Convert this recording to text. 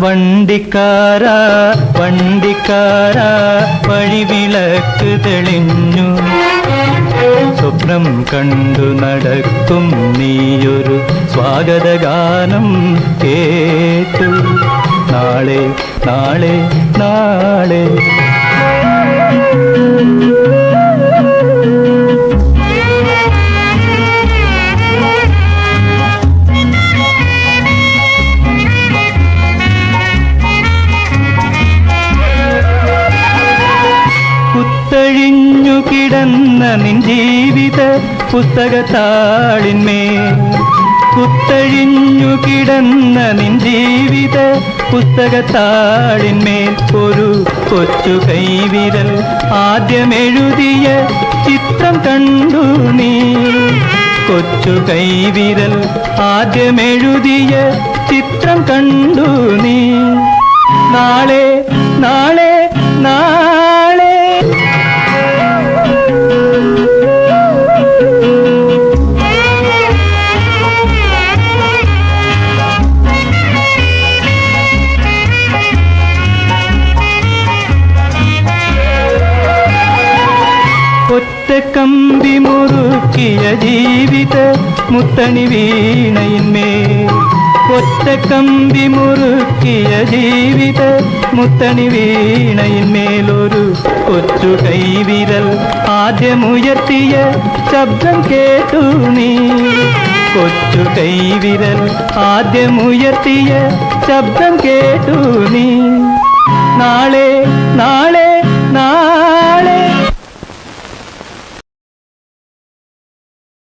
വണ്ടിക്കാരാ വണ്ടിക്കാരാ വഴിവിളക്ക് തെളിഞ്ഞു, സ്വപ്നം കണ്ടു നടക്കും നീയൊരു സ്വാഗതഗാനം കേട്ടു. നാളെ നാളെ നാളെ കുത്തഴിഞ്ഞു കിടന്ന നിൻ ജീവിത പുസ്തകത്താളിന്മേൽ, കുത്തഴിഞ്ഞു കിടന്ന നിൻ ജീവിത പുസ്തകത്താളിന്മേൽ ഒരു കൊച്ചു കൈവിരൽ ആദ്യമെഴുതിയ ചിത്രം കണ്ടു നീ. കൊച്ചു കൈവിരൽ ആദ്യമെഴുതിയ ചിത്രം കണ്ടു നീ. നാളെ നാളെ നാളെ ഒറ്റക്കമ്പി മുറുക്കിയ ജീവിത മുത്തണി വീണയിന്മേൽ, ഒറ്റക്കമ്പി മുറുക്കിയ ജീവിത മുത്തണി വീണയിന്മേലൊരു കൊച്ചു കൈവിരൽ ആദ്യമുയർത്തിയ ശബ്ദം കേട്ടു നീ. കൊച്ചു കൈവിരൽ ആദ്യമുയർത്തിയ ശബ്ദം കേട്ടു നീ. നാളെ നാളെ